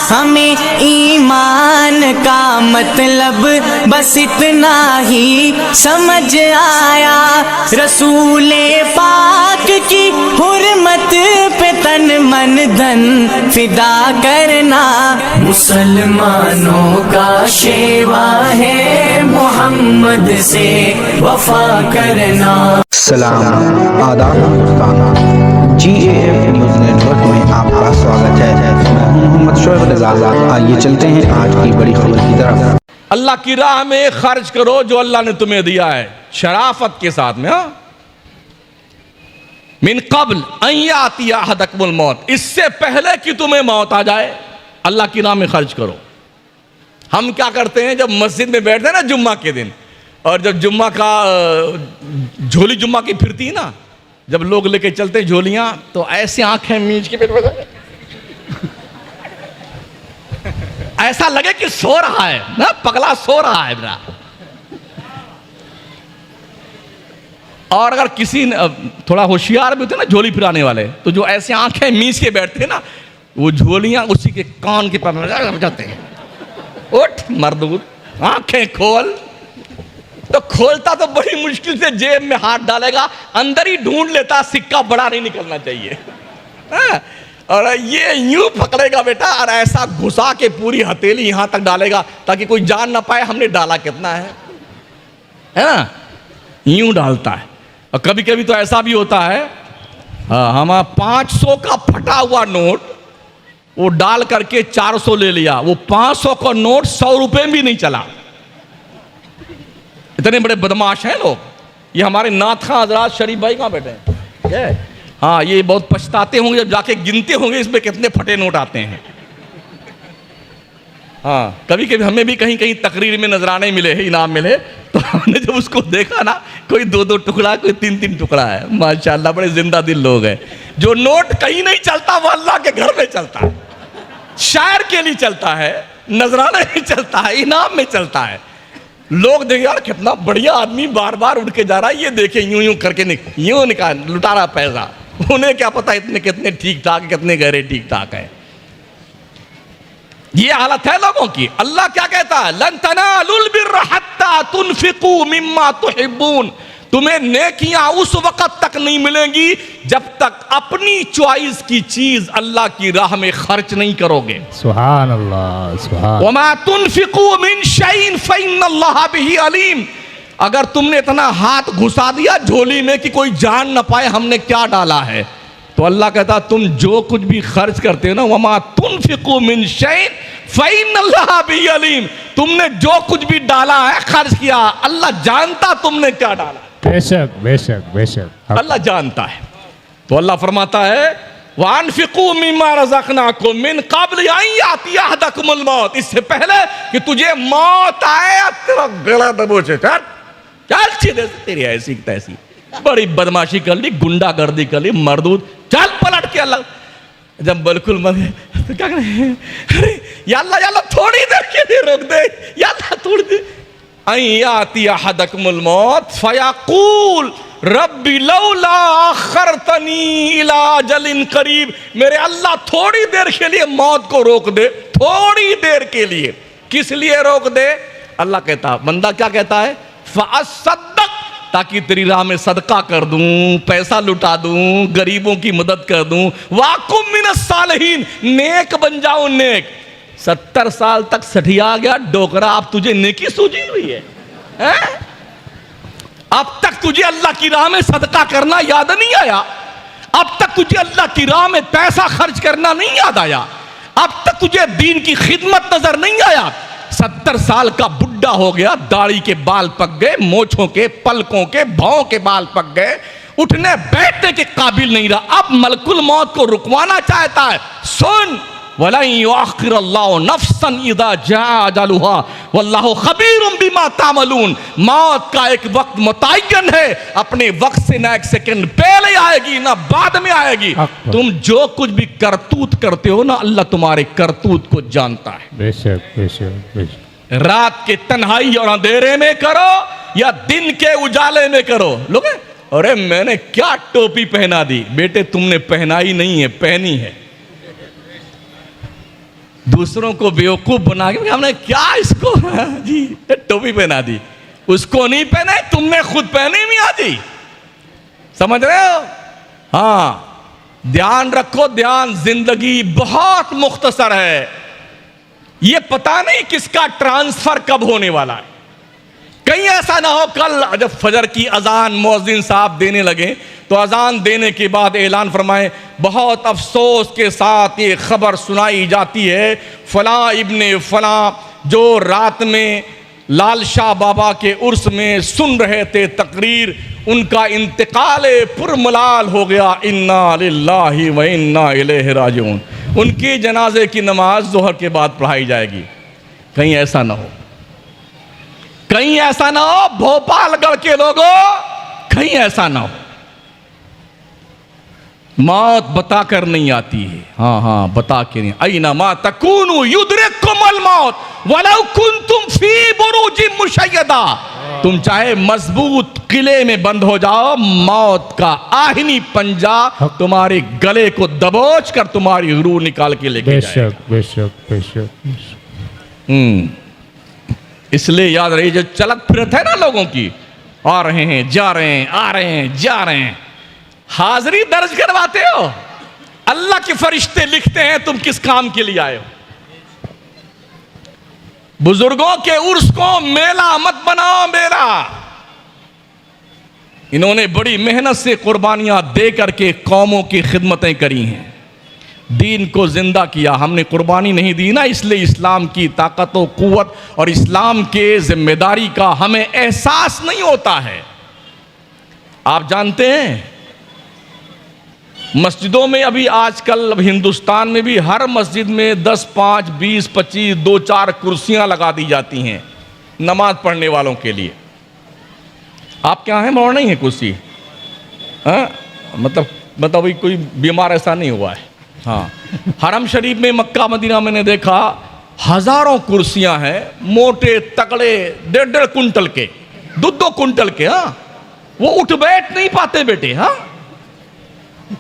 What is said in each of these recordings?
हमें ईमान का मतलब बस इतना ही समझ आया, रसूले पाक की हुर्मत पे तन मन धन फिदा करना मुसलमानों का शेवा है, मोहम्मद से वफा करना। सलाम आदाब दोस्ताना, GAF न्यूज़ नेटवर्क में आपका स्वागत है। मैं हूं मोहम्मद शोएब रज़ा। आइए चलते हैं आज की बड़ी खबर की तरफ। अल्लाह की राह में खर्च करो जो अल्लाह ने तुम्हें दिया है, शराफत के साथ में। मिन क़ब्ल अन यातिया अहदकुमुल मौत, इससे पहले कि तुम्हें मौत आ जाए अल्लाह की राह में खर्च करो। हम क्या करते हैं, जब मस्जिद में बैठते हैं ना जुम्मा के दिन, और जब जुम्मा का झोली जुम्मा की फिरती ना, जब लोग लेके चलते झोलियां, तो ऐसे आंखें मीच के ऐसा लगे कि सो रहा है ना, पगला सो रहा है मेरा। और अगर किसी थोड़ा होशियार भी होते ना झोली फिराने वाले, तो जो ऐसे आंखें मीच के बैठते हैं ना, वो झोलियां उसी के कान के पास जाते हैं। उठ मर्दूद, आंखें खोल। तो खोलता तो बड़ी मुश्किल से जेब में हाथ डालेगा, अंदर ही ढूंढ लेता, सिक्का बड़ा नहीं निकलना चाहिए। और ये यूं पकड़ेगा बेटा, और ऐसा घुसा के पूरी हथेली यहां तक डालेगा ताकि कोई जान ना पाए हमने डाला कितना है ना, यूं डालता है। और कभी कभी तो ऐसा भी होता है, हम 500 का फटा हुआ नोट वो डाल करके 400 ले लिया, वो 500 का नोट 100 रुपए भी नहीं चला। इतने बड़े बदमाश हैं लोग। ये हमारे नाथा हजरात शरीफ भाई कहाँ बैठे हैं? हाँ, ये बहुत पछताते होंगे जब जाके गिनते होंगे इसमें कितने फटे नोट आते हैं। हाँ, कभी कभी हमें भी कहीं कहीं तकरीर में नजराने मिले हैं, इनाम मिले, तो हमने जब उसको देखा ना, कोई 2-2 टुकड़ा, कोई 3-3 टुकड़ा है। माशाल्लाह बड़े जिंदा दिल लोग हैं। जो नोट कहीं नहीं चलता वो अल्लाह के घर में चलता है, शायर के लिए चलता है, नजराने में चलता है, इनाम में चलता है। लोग देखे यार कितना बढ़िया आदमी बार बार उड़ के जा रहा है, ये देखे यूं यूं करके यूं निकाल लुटा रहा पैसा। उन्हें क्या पता इतने कितने ठीक ठाक, कितने गहरे ठीक ठाक है। ये हालत है लोगों की। अल्लाह क्या कहता है, लन तनालुल बिर्र हत्ता तुनफिकू मिम्मा तुहिब्बून, तुम्हें नेकियां उस वक्त तक नहीं मिलेंगी जब तक अपनी चॉइस की चीज अल्लाह की राह में खर्च नहीं करोगे। सुभान अल्लाह, सुभान। वमा तुनफिकू मिन शैइन फइन्नल्लाह बिही अलीम, अगर तुमने इतना हाथ घुसा दिया झोली में कि कोई जान ना पाए हमने क्या डाला है, तो अल्लाह कहता तुम जो कुछ भी खर्च करते हो ना, वमा तुनफिकू मिन शैइन फइन्नल्लाह बिही अलीम, तुमने जो कुछ भी डाला है, खर्च किया, अल्लाह जानता तुमने क्या डाला। बेशक बेशक बेशक अल्लाह जानता है। तो अल्लाह फरमाता है वानफिकू मिम्मा रज़क़नाकुम मिन क़ब्ल अन यातिया अहदकुमुल मौत, इससे पहले कि तुझे मौत आए तेरा गला दबोचे। चल सीधे से, तेरी ऐसी तैसी बड़ी बदमाशी कर ली, गुंडागर्दी कर ली, मरदूद, चल पलट के। अल्लाह जब बिल्कुल तो क्या करें, अरे या अल्लाह थोड़ी देर के लिए रोक दे, या अल्लाह थोड़ी देर। अन यातिया अहदकुमुल मौत फयक़ूल रब्बी लौला अख़रतनी इला अजलिन करीब, मेरे अल्लाह थोड़ी देर के लिए मौत को रोक दे, थोड़ी देर के लिए। किस लिए रोक दे? अल्लाह कहता, बंदा क्या कहता है, फ़अस्सद्दक़, ताकि तेरी राह में सदका कर दूं, पैसा लुटा दूं, गरीबों की मदद कर दूं, वाकुम मिनस सालिहीन, नेक बन जाऊं, नेक। 70 साल तक सठिया गया डोकरा, अब तुझे नेकी सूझी हुई है, हैं? अब तक तुझे अल्लाह की राह में सदका करना याद नहीं आया, अब तक तुझे अल्लाह की राह में पैसा खर्च करना नहीं याद आया, अब तक तुझे दीन की खिदमत नजर नहीं आया। 70 साल का बुढ़ा हो गया, दाढ़ी के बाल पक गए, मोछों के, पलकों के, भौं के बाल पक गए, उठने बैठने के काबिल नहीं रहा। अब मलकुल मौत को रुकवाना चाहता है। सुन, वलन युअख्खिरुल्लाहु नफ्सन इज़ा जाअ अजलुहा वल्लाहु खबीरुम बिमा तामलून, मौत का एक वक्त मुतय्यन है, अपने वक्त से ना एक सेकंड पहले आएगी ना बाद में आएगी। तुम जो कुछ भी करतूत करते हो ना, अल्लाह तुम्हारे करतूत को जानता है। बेशक बेशक बेशक। रात के तन्हाई और अंधेरे में करो या दिन के उजाले में करो। लोग अरे मैंने क्या टोपी पहना दी, बेटे तुमने पहनाई नहीं है, पहनी है। दूसरों को बेवकूफ बना के हमने क्या इसको जी टोपी पहना दी, उसको नहीं पहने, तुमने खुद पहनी भी आजी। समझ रहे हो? हाँ, ध्यान रखो, ध्यान, जिंदगी बहुत मुख्तसर है, ये पता नहीं किसका ट्रांसफर कब होने वाला है। कहीं ऐसा ना हो कल जब फजर की अजान मुअज्जिन साहब देने लगे तो अजान देने के बाद ऐलान फरमाए, बहुत अफसोस के साथ ये खबर सुनाई जाती है, फलां इब्ने फलां जो रात में लाल शाह बाबा के उर्स में सुन रहे थे तकरीर, उनका इंतकाल पुरमलाल हो गया, इन्ना लिल्लाहि व इन्ना इलैहि राजिऊन। उनकी जनाजे की नमाज ज़ोहर के बाद पढ़ाई जाएगी। कहीं ऐसा ना हो, कहीं ऐसा ना हो भोपालगढ़ के लोगों, कहीं ऐसा ना हो। मौत बता कर नहीं आती है, हाँ हाँ बता के नहीं। अयना मा तकूनु युद्रिकुमुल मौत वलौ कुंतुम फी बुरूजिन मुशय्यदा। तुम चाहे मजबूत किले में बंद हो जाओ, मौत का आहिनी पंजा तुम्हारे गले को दबोच कर तुम्हारी रूह निकाल के लेके जाएगा। बेशक बेशक बेशक। इसलिए याद रहिए, जो चलत फिरत है ना लोगों की, आ रहे हैं जा रहे हैं, आ रहे हैं जा रहे हैं, हाजिरी दर्ज करवाते हो, अल्लाह के फरिश्ते लिखते हैं तुम किस काम के लिए आए हो। बुजुर्गों के उर्स को मेला मत बनाओ, मेला। इन्होंने बड़ी मेहनत से कुर्बानियां दे करके कौमों की खिदमतें करी हैं, दीन को जिंदा किया। हमने कुर्बानी नहीं दी ना, इसलिए इस्लाम की ताकत व कुव्वत और इस्लाम के जिम्मेदारी का हमें एहसास नहीं होता है। आप जानते हैं मस्जिदों में अभी आजकल, अब हिंदुस्तान में भी हर मस्जिद में 10, 5, 20, 25, 2, 4 कुर्सियां लगा दी जाती हैं नमाज पढ़ने वालों के लिए। आपके यहाँ है मौड़ नहीं है कुर्सी? हाँ, मतलब वही कोई बीमार ऐसा नहीं हुआ है। हाँ, हरम शरीफ में मक्का मदीना मैंने देखा हजारों कुर्सियां हैं, मोटे तगड़े 1.5 कुंटल के, 2 कुंटल के। हाँ, वो उठ बैठ नहीं पाते बेटे। हाँ,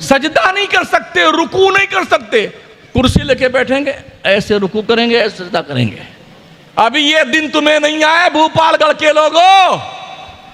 सजदा नहीं कर सकते, रुकू नहीं कर सकते, कुर्सी लेके बैठेंगे, ऐसे रुकू करेंगे, ऐसे सजदा करेंगे। अभी ये दिन तुम्हें नहीं आए भोपालगढ़ के लोगों,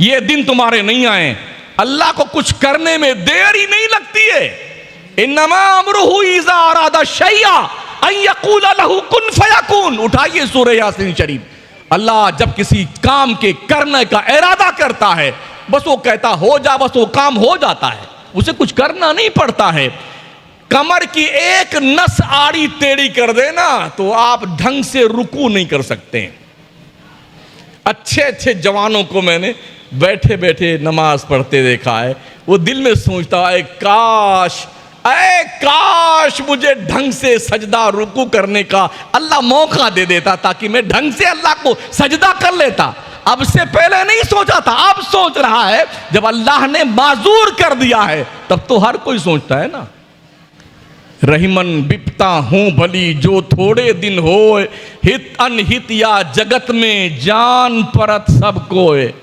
ये दिन तुम्हारे नहीं आए। अल्लाह को कुछ करने में देर ही नहीं लगती है। इन्नमा अमरुहु इज़ा अरादा शैया अन यक़ूला लहू कुन फयकून। उठाइए सूरह यासीन शरीफ। अल्लाह जब किसी काम के करने का इरादा करता है, बस वो कहता हो जा, बस वो काम हो जाता है, उसे कुछ करना नहीं पड़ता है। कमर की एक नस आड़ी टेढ़ी कर देना तो आप ढंग से रुकू नहीं कर सकते। अच्छे अच्छे जवानों को मैंने बैठे बैठे नमाज पढ़ते देखा है, वो दिल में सोचता है काश मुझे ढंग से सजदा रुकू करने का अल्लाह मौका दे देता, ताकि मैं ढंग से अल्लाह को सजदा कर लेता। अब से पहले नहीं सोचा था, अब सोच रहा है। जब अल्लाह ने माजूर कर दिया है तब तो हर कोई सोचता है ना। रहीमन बिपता हूं भली जो थोड़े दिन होए, हित अनहित या जगत में जान परत सब कोय।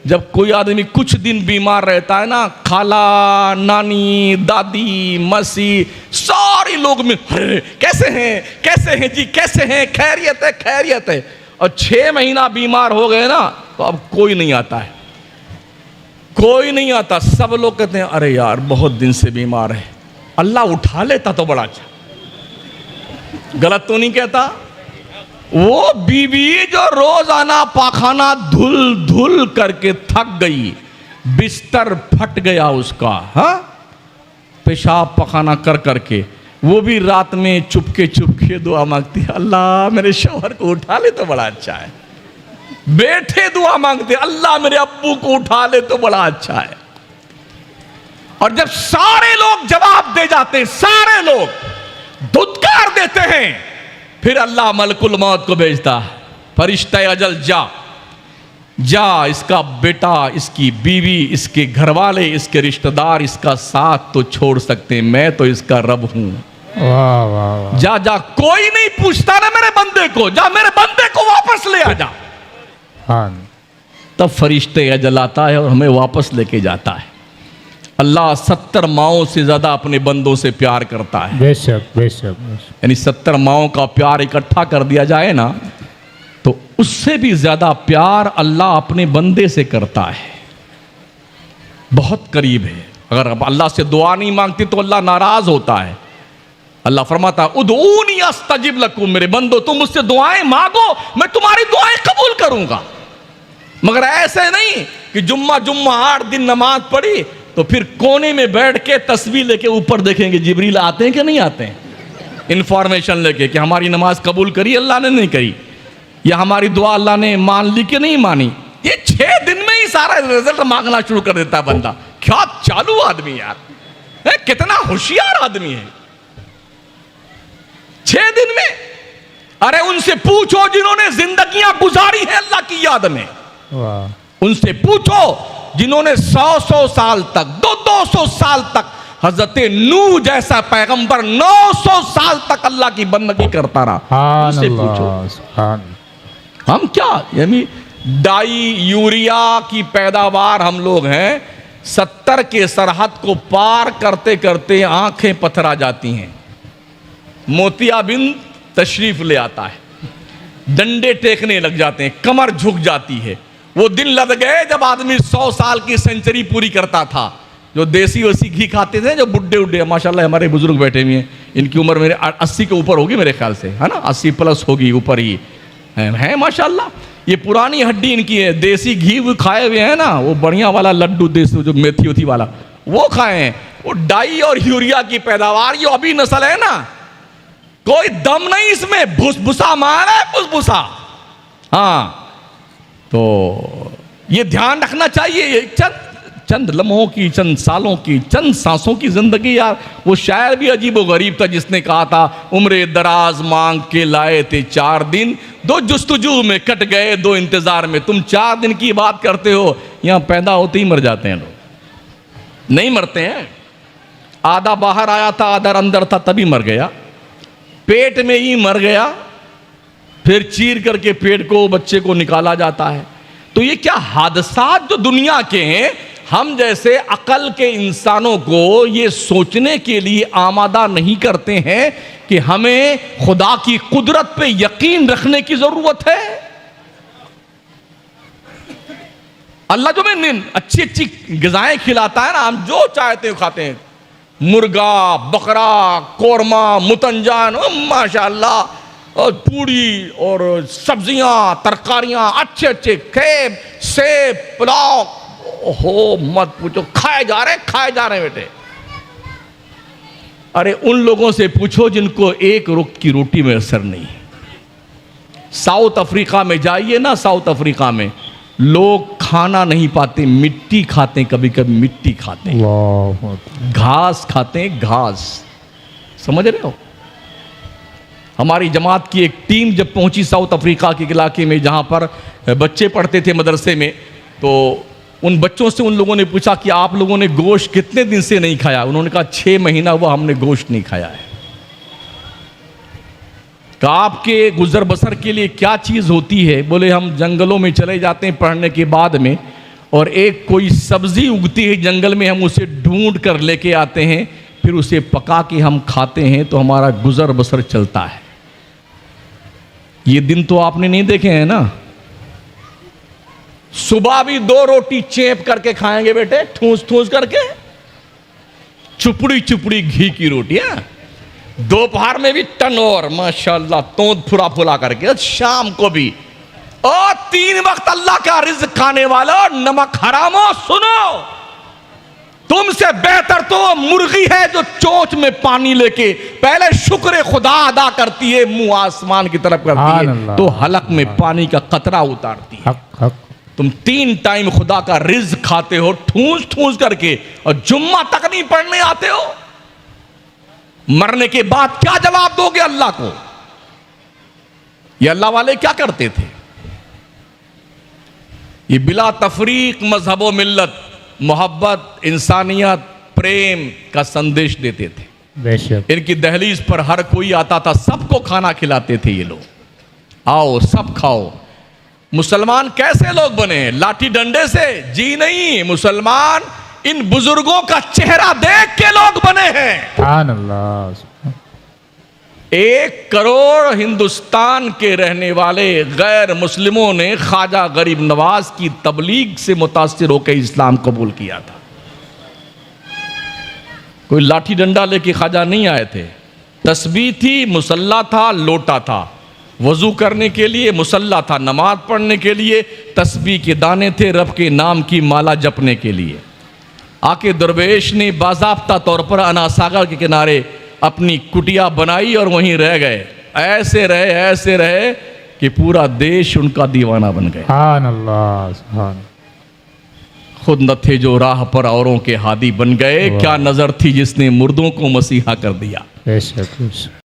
जब कोई आदमी कुछ दिन बीमार रहता है ना, खाला, नानी, दादी, मसी, सारे लोग में कैसे हैं जी, कैसे हैं, खैरियत है, खैरियत है। और 6 महीना बीमार हो गए ना तो अब कोई नहीं आता है, कोई नहीं आता। सब लोग कहते हैं अरे यार बहुत दिन से बीमार है, अल्लाह उठा लेता तो बड़ा अच्छा। गलत तो नहीं कहता? वो बीवी जो रोजाना पाखाना धुल धुल करके थक गई, बिस्तर फट गया उसका, हाँ, पेशाब पखाना कर करके, वो भी रात में चुपके चुपके दुआ मांगती है, अल्लाह मेरे शौहर को उठा ले तो बड़ा अच्छा है। बैठे दुआ मांगते, अल्लाह मेरे अब्बू को उठा ले तो बड़ा अच्छा है। और जब सारे लोग जवाब दे जाते, सारे लोग धुतकार देते हैं, फिर अल्लाह मलकुल मौत को भेजता है, फरिश्ता अजल जा, इसका बेटा, इसकी बीवी, इसके घरवाले, इसके रिश्तेदार इसका साथ तो छोड़ सकते हैं, मैं तो इसका रब हूं। वाह वाह वाह। जा जा, कोई नहीं पूछता ना मेरे बंदे को, जा मेरे बंदे को वापस ले आ जा। हाँ, तब फरिश्ते अजल आता है और हमें वापस लेके जाता है। अल्लाह 70 माओं से ज्यादा अपने बंदों से प्यार करता है। बेशक बेशक बेशक। यानी 70 माओं का प्यार इकट्ठा कर दिया जाए ना, तो उससे भी ज्यादा प्यार अल्लाह अपने बंदे से करता है, बहुत करीब है। अगर आप अल्लाह से दुआ नहीं मांगते तो अल्लाह नाराज होता है। अल्लाह फरमाता है उदऊनी अस्तजिब लकुम, मेरे बंदो तुम मुझसे दुआएं मांगो, मैं तुम्हारी दुआएं कबूल करूंगा। मगर ऐसे नहीं कि जुम्मा 8 दिन नमाज पढ़ी तो फिर कोने में बैठ के तस्वीर लेके ऊपर देखेंगे जिब्रील आते हैं कि नहीं आते हैं, इंफॉर्मेशन लेके कि हमारी नमाज कबूल करी अल्लाह ने नहीं करी, या हमारी दुआ अल्लाह ने मान ली कि नहीं मानी। ये 6 दिन में ही सारा रिजल्ट मांगना शुरू कर देता है बंदा। क्या चालू आदमी यार है, कितना होशियार आदमी है। 6 दिन में, अरे उनसे पूछो जिन्होंने जिंदगियां गुजारी है अल्लाह की याद में, वाह। उनसे पूछो जिन्होंने 100 साल तक 200 साल तक, हजरत नूह जैसा पैगंबर 900 साल तक अल्लाह की बंदगी करता रहा। उनसे पूछो। हम क्या यानी डाई यूरिया की पैदावार हम लोग हैं, 70 के सरहद को पार करते करते आंखें पथरा जाती हैं। मोतियाबिंद तशरीफ ले आता है, डंडे टेकने लग जाते हैं, कमर झुक जाती है। वो दिन लग गए जब आदमी 100 साल की सेंचुरी पूरी करता था, जो देसी वसी घी खाते थे, जो बुड्ढे उड्ढे, माशाल्लाह हमारे बुजुर्ग बैठे हुए हैं, इनकी उम्र मेरे 80 के ऊपर होगी मेरे ख्याल से, है ना, 80 प्लस होगी, ऊपर ही है माशाल्लाह। ये पुरानी हड्डी इनकी है, देसी घी वो खाए हुए हैं ना, वो बढ़िया वाला लड्डू देसी जो मेथी उथी वाला वो खाए हैं। वो डाई और यूरिया की पैदावार, ये अभी नस्ल है ना, कोई दम नहीं इसमें, भुसभुसा मार है, भुसभुसा। हाँ, तो ये ध्यान रखना चाहिए। चंद लम्हों की, चंद सालों की, चंद सांसों की जिंदगी यार। वो शायर भी अजीब व गरीब था जिसने कहा था उम्रे दराज मांग के लाए थे 4 दिन, 2 जुस्तजू में कट गए 2 इंतजार में। तुम 4 दिन की बात करते हो, यहां पैदा होते ही मर जाते हैं लोग। नहीं मरते हैं, आधा बाहर आया था आधा अंदर था तभी मर गया, पेट में ही मर गया, फिर चीर करके पेट को बच्चे को निकाला जाता है। तो ये क्या हादसात जो दुनिया के हैं, हम जैसे अकल के इंसानों को ये सोचने के लिए आमादा नहीं करते हैं कि हमें खुदा की कुदरत पे यकीन रखने की जरूरत है। अल्लाह जो हमें अच्छी अच्छी गिज़ाएं खिलाता है ना, हम जो चाहते हो खाते हैं, मुर्गा, बकरा, कोरमा, मुतंजान, माशाअल्लाह, और पूड़ी और सब्जियां, तरकारियां, अच्छे अच्छे खेब, सेब, पुलाव, ओहो मत पूछो, खाए जा रहे बेटे। अरे उन लोगों से पूछो जिनको एक वक्त की रोटी में असर नहीं। साउथ अफ्रीका में जाइए ना, साउथ अफ्रीका में लोग खाना नहीं पाते, मिट्टी खाते, कभी कभी मिट्टी खाते, घास खाते, घास। समझ रहे हो? हमारी जमात की एक टीम जब पहुंची साउथ अफ्रीका के इलाके में जहां पर बच्चे पढ़ते थे मदरसे में, तो उन बच्चों से उन लोगों ने पूछा कि आप लोगों ने गोश्त कितने दिन से नहीं खाया? उन्होंने कहा 6 महीना हुआ हमने गोश्त नहीं खाया है। तो आपके गुजर बसर के लिए क्या चीज़ होती है? बोले हम जंगलों में चले जाते हैं पढ़ने के बाद में, और एक कोई सब्जी उगती है जंगल में, हम उसे ढूंढ कर लेके आते हैं, फिर उसे पका के हम खाते हैं, तो हमारा गुजर बसर चलता है। ये दिन तो आपने नहीं देखे हैं ना। सुबह भी 2 रोटी चेप करके खाएंगे बेटे, ठूस ठूस करके, चुपड़ी चुपड़ी घी की रोटियां। दोपहर में भी टन और माशाल्लाह तोंद फुला फुला करके, शाम को भी। और 3 वक्त अल्लाह का रिज़्क़ खाने वाला, नमक हरामो सुनो, तुमसे बेहतर तो मुर्गी है जो चोंच में पानी लेके पहले शुक्र खुदा अदा करती है, मुंह आसमान की तरफ करती है, तो हलक में पानी का कतरा उतारती है। तुम 3 टाइम खुदा का रिज़्क़ खाते हो ठूस ठूस करके, और जुम्मा तक नहीं पढ़ने आते हो। मरने के बाद क्या जवाब दोगे अल्लाह को? ये अल्लाह वाले क्या करते थे? ये बिला तफरीक मजहब व मिल्लत, मोहब्बत, इंसानियत, प्रेम का संदेश देते थे। बेशक। इनकी दहलीज पर हर कोई आता था, सबको खाना खिलाते थे ये लोग, आओ सब खाओ। मुसलमान कैसे लोग बने? लाठी डंडे से? जी नहीं, मुसलमान इन बुजुर्गों का चेहरा देख के लोग बने हैं। सुभान अल्लाह। 1 करोड़ हिंदुस्तान के रहने वाले गैर मुस्लिमों ने ख्वाजा गरीब नवाज की तबलीग से मुतासिर होकर इस्लाम कबूल किया था। कोई लाठी डंडा लेके ख्वाजा नहीं आए थे। तस्बीह थी, मुसल्ला था, लोटा था, वजू करने के लिए मुसल्ला था, नमाज पढ़ने के लिए तस्बीह के दाने थे, रब के नाम की माला जपने के लिए। आके दरवेश ने बाज़ाब्ता तौर पर अना सागर के किनारे अपनी कुटिया बनाई और वहीं रह गए। ऐसे रहे कि पूरा देश उनका दीवाना बन गया। सुभान अल्लाह, सुभान। खुद न थे जो राह पर औरों के हादी बन गए, क्या नजर थी जिसने मुर्दों को मसीहा कर दिया। बेशक बेशक।